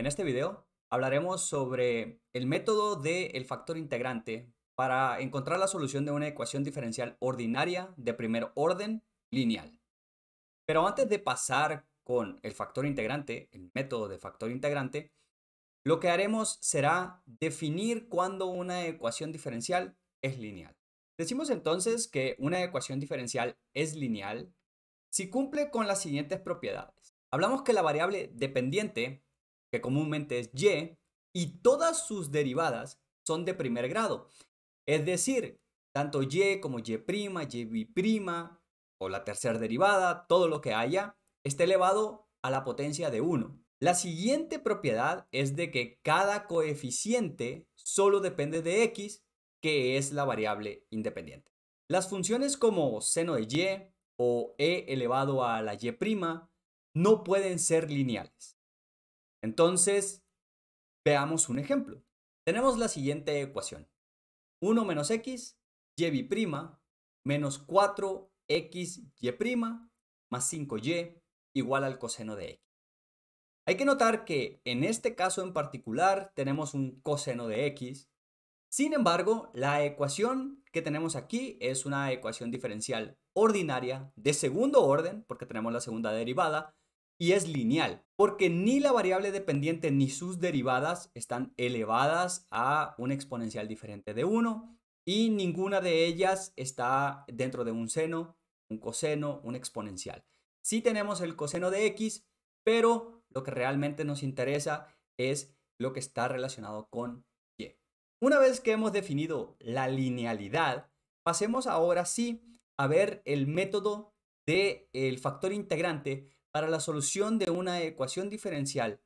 En este video hablaremos sobre el método del factor integrante para encontrar la solución de una ecuación diferencial ordinaria de primer orden lineal. Pero antes de pasar con el factor integrante, el método de factor integrante, lo que haremos será definir cuándo una ecuación diferencial es lineal. Decimos entonces que una ecuación diferencial es lineal si cumple con las siguientes propiedades. Hablamos que la variable dependiente, que comúnmente es y todas sus derivadas son de primer grado. Es decir, tanto y como y', o la tercera derivada, todo lo que haya, está elevado a la potencia de 1. La siguiente propiedad es de que cada coeficiente solo depende de x, que es la variable independiente. Las funciones como seno de y o e elevado a la y' no pueden ser lineales. Entonces, veamos un ejemplo. Tenemos la siguiente ecuación. 1 menos x, y' menos 4xy' más 5y igual al coseno de x. Hay que notar que en este caso en particular tenemos un coseno de x. Sin embargo, la ecuación que tenemos aquí es una ecuación diferencial ordinaria de segundo orden, porque tenemos la segunda derivada, y es lineal, porque ni la variable dependiente ni sus derivadas están elevadas a un exponencial diferente de 1, y ninguna de ellas está dentro de un seno, un coseno, un exponencial. Sí tenemos el coseno de x, pero lo que realmente nos interesa es lo que está relacionado con y. Una vez que hemos definido la linealidad, pasemos ahora sí a ver el método del factor integrante para la solución de una ecuación diferencial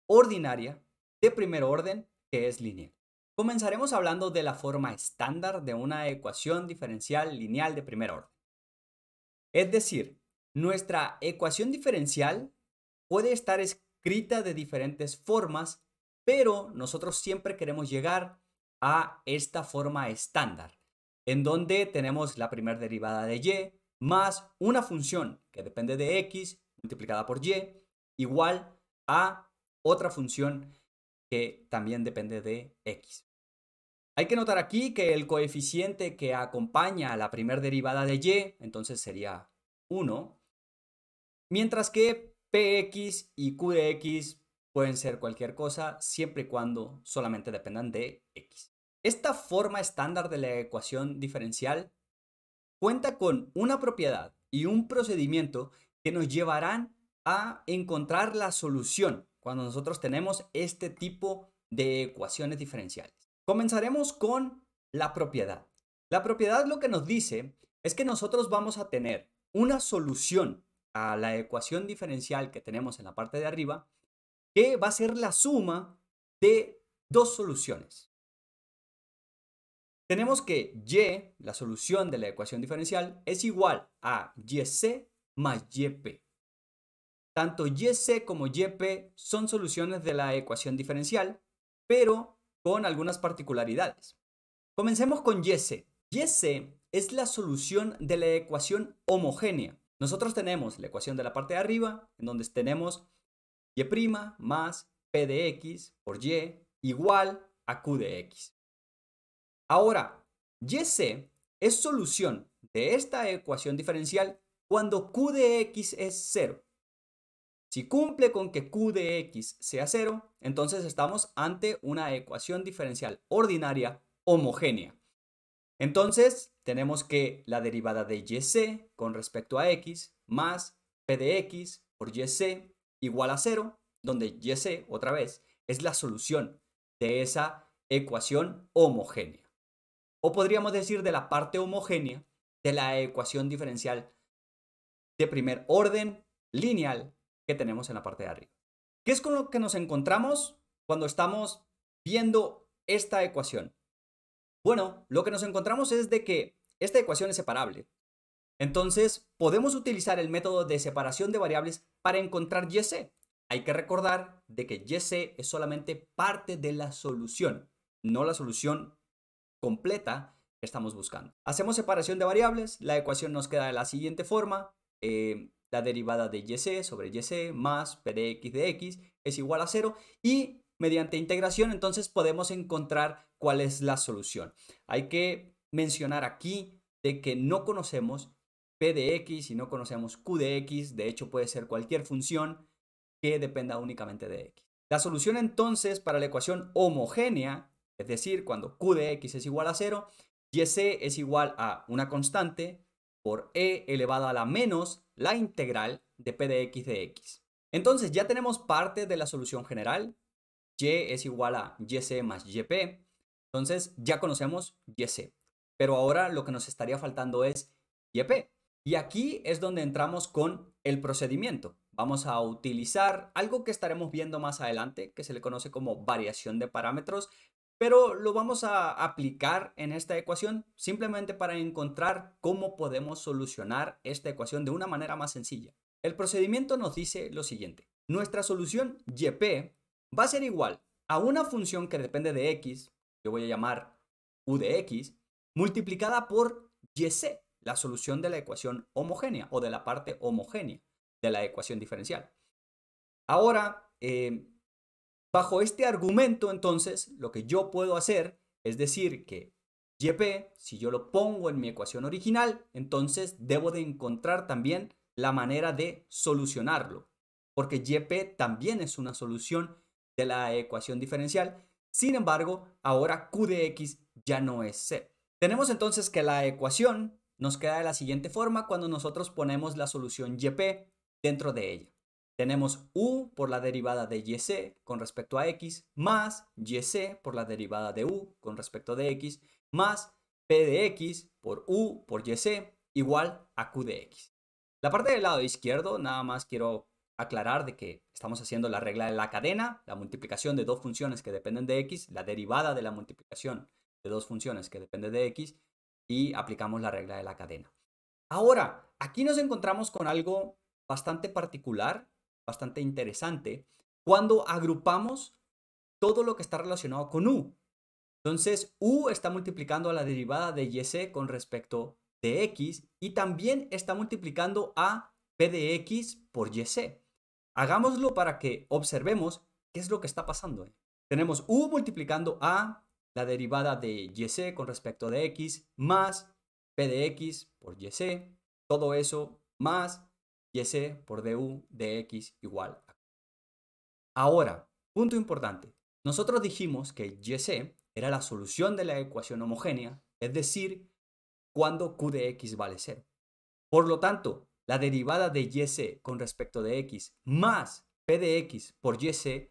ordinaria de primer orden que es lineal. Comenzaremos hablando de la forma estándar de una ecuación diferencial lineal de primer orden. Es decir, nuestra ecuación diferencial puede estar escrita de diferentes formas, pero nosotros siempre queremos llegar a esta forma estándar, en donde tenemos la primera derivada de y más una función que depende de x multiplicada por y igual a otra función que también depende de x. Hay que notar aquí que el coeficiente que acompaña a la primera derivada de y, entonces sería 1, mientras que px y q de x pueden ser cualquier cosa siempre y cuando solamente dependan de x. Esta forma estándar de la ecuación diferencial cuenta con una propiedad y un procedimiento que nos llevarán a encontrar la solución cuando nosotros tenemos este tipo de ecuaciones diferenciales. Comenzaremos con la propiedad. La propiedad lo que nos dice es que nosotros vamos a tener una solución a la ecuación diferencial que tenemos en la parte de arriba, que va a ser la suma de dos soluciones. Tenemos que y, la solución de la ecuación diferencial, es igual a yc más yp. Tanto yc como yp son soluciones de la ecuación diferencial, pero con algunas particularidades. Comencemos con yc. Yc es la solución de la ecuación homogénea. Nosotros tenemos la ecuación de la parte de arriba, en donde tenemos y' más p de x por y igual a q de x. Ahora, yc es solución de esta ecuación diferencial cuando q de x es 0. Si cumple con que q de x sea 0, entonces estamos ante una ecuación diferencial ordinaria homogénea. Entonces, tenemos que la derivada de yc con respecto a x más p de x por yc igual a 0, donde yc, otra vez, es la solución de esa ecuación homogénea. O podríamos decir de la parte homogénea de la ecuación diferencial de primer orden lineal que tenemos en la parte de arriba. ¿Qué es con lo que nos encontramos cuando estamos viendo esta ecuación? Bueno, lo que nos encontramos es de que esta ecuación es separable. Entonces, podemos utilizar el método de separación de variables para encontrar yc. Hay que recordar de que yc es solamente parte de la solución, no la solución completa que estamos buscando. Hacemos separación de variables, la ecuación nos queda de la siguiente forma, la derivada de yc sobre yc más p de x es igual a 0 y mediante integración entonces podemos encontrar cuál es la solución. Hay que mencionar aquí de que no conocemos p de x y no conocemos q de x, de hecho puede ser cualquier función que dependa únicamente de x. La solución entonces para la ecuación homogénea, es decir, cuando q de x es igual a 0, yc es igual a una constante por e elevado a la menos la integral de p de x. Entonces ya tenemos parte de la solución general, y es igual a yc más yp, entonces ya conocemos yc, pero ahora lo que nos estaría faltando es yp. Y aquí es donde entramos con el procedimiento. Vamos a utilizar algo que estaremos viendo más adelante, que se le conoce como variación de parámetros, pero lo vamos a aplicar en esta ecuación simplemente para encontrar cómo podemos solucionar esta ecuación de una manera más sencilla. El procedimiento nos dice lo siguiente. Nuestra solución yp va a ser igual a una función que depende de x, yo voy a llamar u de x, multiplicada por yc, la solución de la ecuación homogénea o de la parte homogénea de la ecuación diferencial. Ahora, bajo este argumento, entonces, lo que yo puedo hacer es decir que yp, si yo lo pongo en mi ecuación original, entonces debo de encontrar también la manera de solucionarlo, porque yp también es una solución de la ecuación diferencial. Sin embargo, ahora q de x ya no es c. Tenemos entonces que la ecuación nos queda de la siguiente forma cuando nosotros ponemos la solución yp dentro de ella. Tenemos u por la derivada de yc con respecto a x, más yc por la derivada de u con respecto de x, más p de x por u por yc igual a q de x. La parte del lado izquierdo, nada más quiero aclarar de que estamos haciendo la regla de la cadena, la multiplicación de dos funciones que dependen de x, la derivada de la multiplicación de dos funciones que dependen de x, y aplicamos la regla de la cadena. Ahora, aquí nos encontramos con algo bastante particular, bastante interesante, cuando agrupamos todo lo que está relacionado con u. Entonces, u está multiplicando a la derivada de yc con respecto de x y también está multiplicando a p de x por yc. Hagámoslo para que observemos qué es lo que está pasando. Tenemos u multiplicando a la derivada de yc con respecto de x más p de x por yc, todo eso más yc por du de x igual a. Ahora, punto importante. Nosotros dijimos que yc era la solución de la ecuación homogénea, es decir, cuando q de x vale 0. Por lo tanto, la derivada de yc con respecto de x más p de x por yc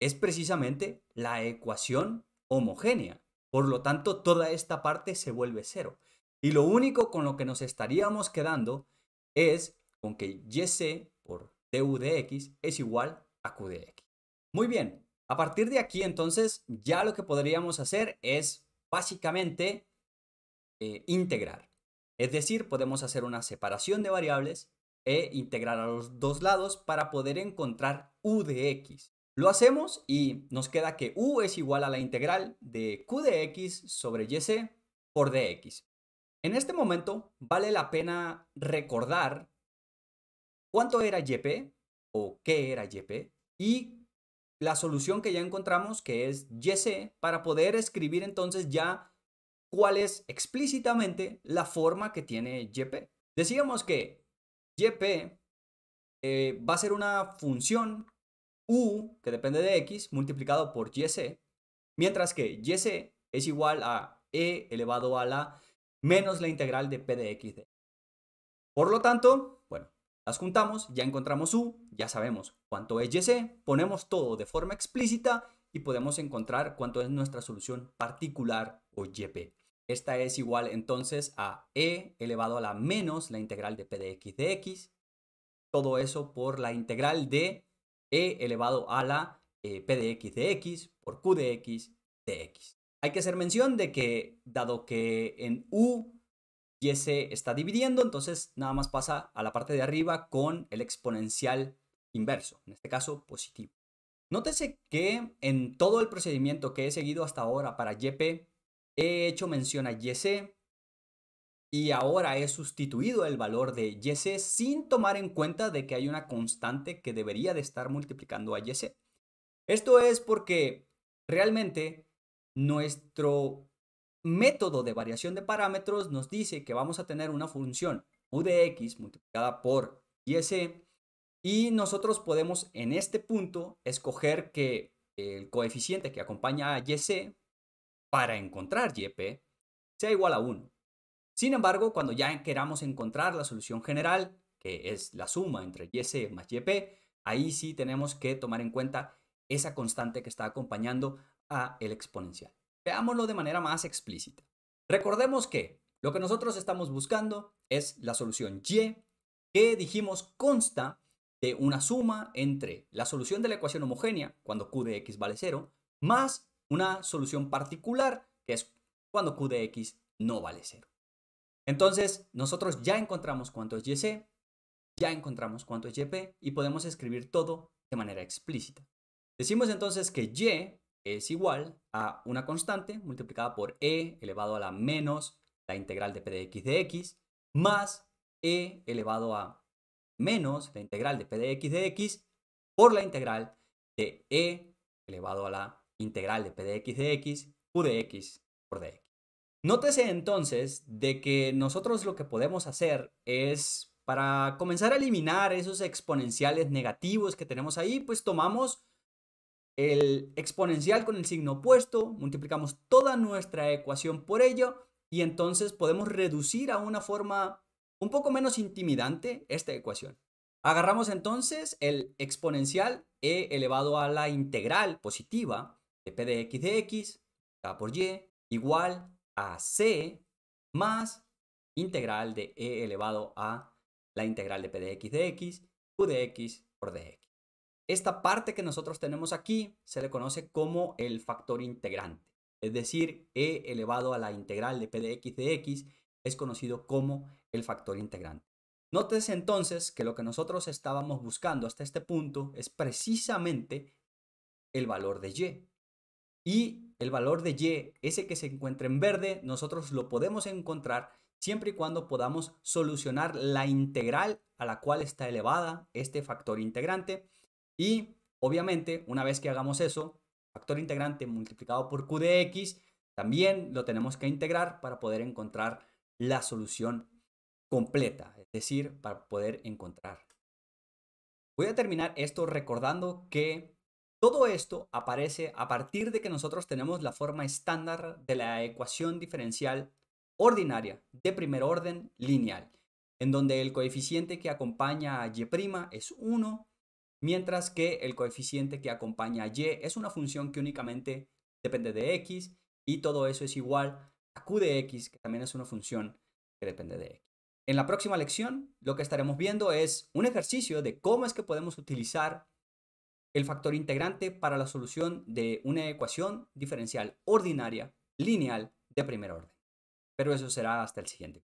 es precisamente la ecuación homogénea. Por lo tanto, toda esta parte se vuelve 0. Y lo único con lo que nos estaríamos quedando es con que yc por du de x es igual a q de x. Muy bien, a partir de aquí entonces ya lo que podríamos hacer es básicamente integrar. Es decir, podemos hacer una separación de variables e integrar a los dos lados para poder encontrar u de x. Lo hacemos y nos queda que u es igual a la integral de q de x sobre yc por dx. En este momento vale la pena recordar cuánto era yp o qué era yp y la solución que ya encontramos, que es yc, para poder escribir entonces ya cuál es explícitamente la forma que tiene yp. Decíamos que yp va a ser una función u que depende de x multiplicado por yc, mientras que yc es igual a e elevado a la menos la integral de p de x. Por lo tanto, bueno, las juntamos, ya encontramos u, ya sabemos cuánto es yc, ponemos todo de forma explícita y podemos encontrar cuánto es nuestra solución particular o yp. Esta es igual entonces a e elevado a la menos la integral de p de x, todo eso por la integral de e elevado a la p de x por q de x de x. Hay que hacer mención de que dado que en u yc está dividiendo, entonces nada más pasa a la parte de arriba con el exponencial inverso, en este caso positivo. Nótese que en todo el procedimiento que he seguido hasta ahora para yp, he hecho mención a yc y ahora he sustituido el valor de yc sin tomar en cuenta de que hay una constante que debería de estar multiplicando a yc. Esto es porque realmente nuestro método de variación de parámetros nos dice que vamos a tener una función u de x multiplicada por y(c) y nosotros podemos en este punto escoger que el coeficiente que acompaña a y(c) para encontrar yp sea igual a 1. Sin embargo, cuando ya queramos encontrar la solución general, que es la suma entre y(c) más yp, ahí sí tenemos que tomar en cuenta esa constante que está acompañando a el exponencial. Veámoslo de manera más explícita. Recordemos que lo que nosotros estamos buscando es la solución y, que dijimos consta de una suma entre la solución de la ecuación homogénea, cuando q de x vale 0, más una solución particular, que es cuando q de x no vale 0. Entonces, nosotros ya encontramos cuánto es y(c), ya encontramos cuánto es yp y podemos escribir todo de manera explícita. Decimos entonces que y es igual a una constante multiplicada por e elevado a la menos la integral de p de x más e elevado a menos la integral de p de x por la integral de e elevado a la integral de p de x q de x por dx. Nótese entonces de que nosotros lo que podemos hacer es, para comenzar a eliminar esos exponenciales negativos que tenemos ahí, pues tomamos el exponencial con el signo opuesto, multiplicamos toda nuestra ecuación por ello y entonces podemos reducir a una forma un poco menos intimidante esta ecuación. Agarramos entonces el exponencial e elevado a la integral positiva de p de x por y igual a c más integral de e elevado a la integral de p de x q de x por dx. Esta parte que nosotros tenemos aquí se le conoce como el factor integrante, es decir, e elevado a la integral de p de x es conocido como el factor integrante. Nótese entonces que lo que nosotros estábamos buscando hasta este punto es precisamente el valor de y. Y el valor de y, ese que se encuentra en verde, nosotros lo podemos encontrar siempre y cuando podamos solucionar la integral a la cual está elevada este factor integrante. Y obviamente, una vez que hagamos eso, factor integrante multiplicado por q de x, también lo tenemos que integrar para poder encontrar la solución completa, es decir, para poder encontrar. Voy a terminar esto recordando que todo esto aparece a partir de que nosotros tenemos la forma estándar de la ecuación diferencial ordinaria de primer orden lineal, en donde el coeficiente que acompaña a y' es 1, mientras que el coeficiente que acompaña a y es una función que únicamente depende de x, y todo eso es igual a q de x, que también es una función que depende de x. En la próxima lección, lo que estaremos viendo es un ejercicio de cómo es que podemos utilizar el factor integrante para la solución de una ecuación diferencial ordinaria lineal de primer orden. Pero eso será hasta el siguiente.